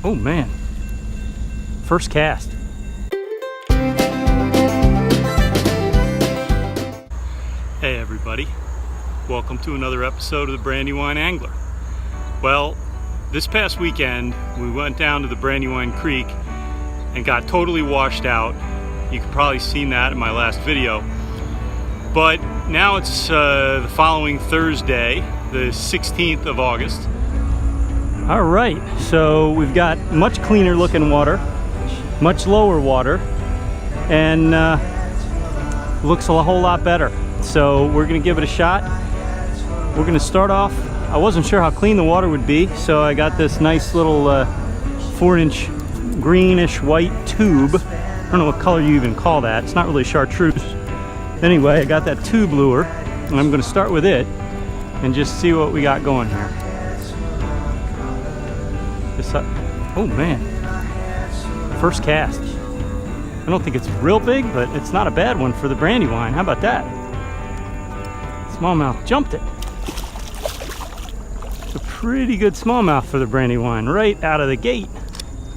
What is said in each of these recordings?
Oh man, first cast. Hey everybody, welcome to another episode of the Brandywine Angler. Well, this past weekend we went down to the Brandywine Creek and got totally washed out. You could probably seen that in my last video. But now it's the following Thursday, the 16th of August. All right, so we've got much cleaner looking water, much lower water, and looks a whole lot better. So we're gonna give it a shot. We're gonna start off, I wasn't sure how clean the water would be, so I got this nice little 4-inch greenish white tube. I don't know what color you even call that. It's not really chartreuse. Anyway, I got that tube lure, and I'm gonna start with it and just see what we got going here. Oh man, first cast. I don't think it's real big, but it's not a bad one for the Brandywine. How about that? Smallmouth jumped it. It's a pretty good smallmouth for the Brandywine right out of the gate.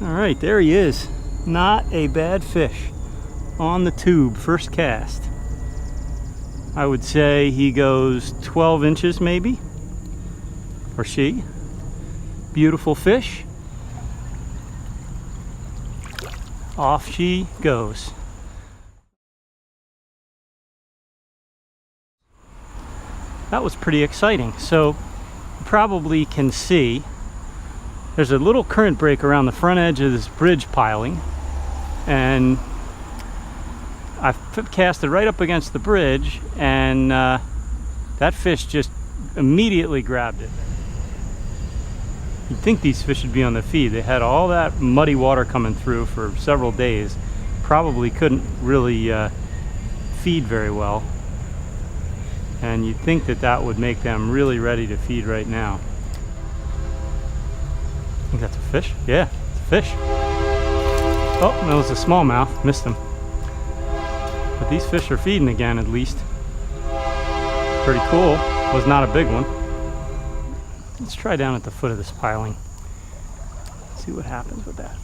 All right, there he is. Not a bad fish on the tube, first cast. I would say he goes 12 inches maybe, or she. Beautiful fish. Off she goes. That was pretty exciting. So you probably can see there's a little current break around the front edge of this bridge piling, and I've casted right up against the bridge, and that fish just immediately grabbed it. You'd think these fish would be on the feed. They had all that muddy water coming through for several days. Probably couldn't really feed very well. And you'd think that that would make them really ready to feed right now. I think that's a fish. Yeah, it's a fish. Oh, that was a smallmouth. Missed him. But these fish are feeding again, at least. Pretty cool. Was not a big one. Let's try down at the foot of this piling. See what happens with that.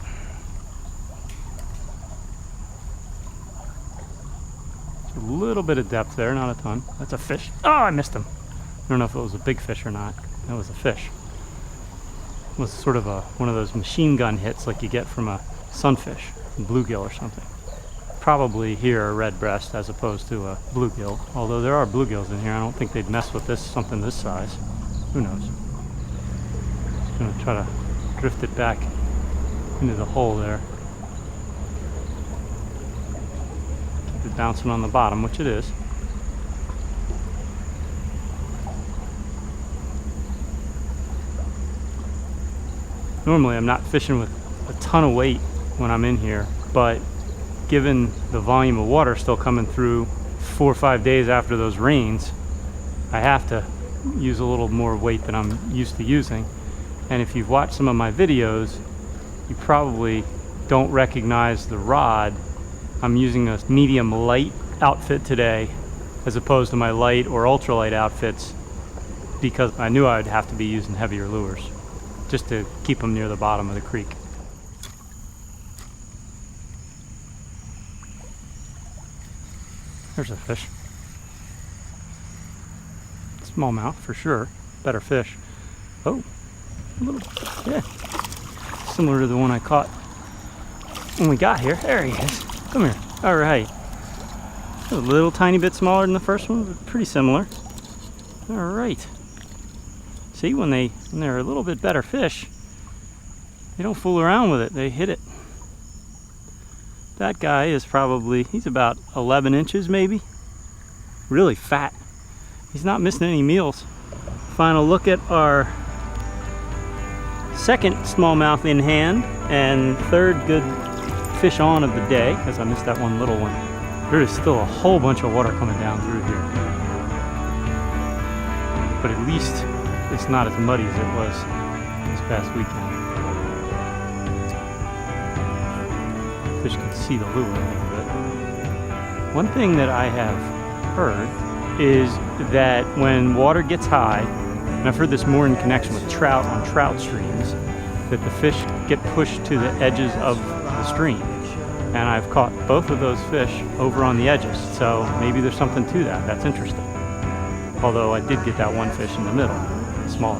There's a little bit of depth there, not a ton. That's a fish. Oh, I missed him. I don't know if it was a big fish or not. That was a fish. It was sort of one of those machine gun hits like you get from a sunfish, a bluegill or something. Probably here a red breast as opposed to a bluegill. Although there are bluegills in here, I don't think they'd mess with something this size. Who knows? Just gonna try to drift it back into the hole there. Keep it bouncing on the bottom, which it is. Normally I'm not fishing with a ton of weight when I'm in here, but given the volume of water still coming through 4 or 5 days after those rains, I have to use a little more weight than I'm used to using. And if you've watched some of my videos, you probably don't recognize the rod. I'm using a medium light outfit today as opposed to my light or ultralight outfits, because I knew I would have to be using heavier lures just to keep them near the bottom of the creek. There's a fish. Smallmouth for sure. Better fish. Oh, a little, yeah. Similar to the one I caught when we got here. There he is. Come here. All right. A little tiny bit smaller than the first one, but pretty similar. All right. See, when they're a little bit better fish, they don't fool around with it. They hit it. That guy is probably, he's about 11 inches maybe. Really fat. He's not missing any meals. Final look at our second smallmouth in hand and third good fish on of the day, because I missed that one little one. There is still a whole bunch of water coming down through here. But at least it's not as muddy as it was this past weekend. Fish can see the lure a little bit. One thing that I have heard is that when water gets high, and I've heard this more in connection with trout on trout streams, that the fish get pushed to the edges of the stream. And I've caught both of those fish over on the edges, so maybe there's something to that. That's interesting. Although I did get that one fish in the middle, smaller.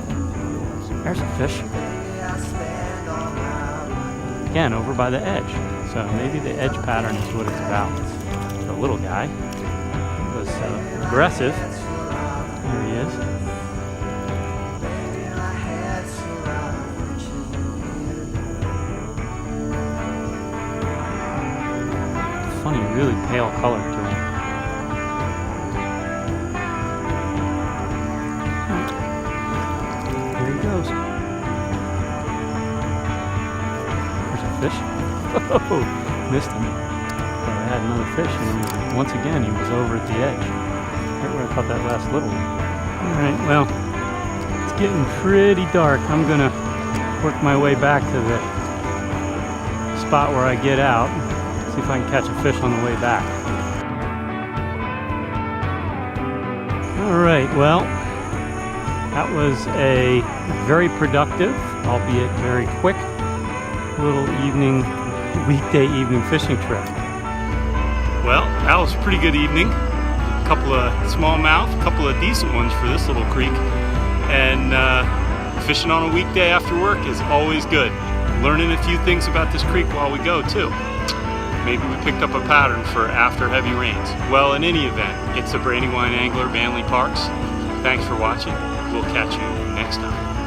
There's a fish. Again, over by the edge. So maybe the edge pattern is what it's about. The little guy was aggressive. Here he is. Funny, really pale color to him. Here he goes. There's a fish. Oh, missed him. But I had another fish, and once again he was over at the edge. Right where I caught that last little one. Alright, well, it's getting pretty dark. I'm gonna work my way back to the spot where I get out. See if I can catch a fish on the way back. Alright, well, that was a very productive, albeit very quick, little weekday evening fishing trip. Well, that was a pretty good evening. A couple of smallmouth, a couple of decent ones for this little creek. And fishing on a weekday after work is always good. Learning a few things about this creek while we go too. Maybe we picked up a pattern for after heavy rains. Well, in any event, it's the Brandywine Angler, Manly Parks. Thanks for watching. We'll catch you next time.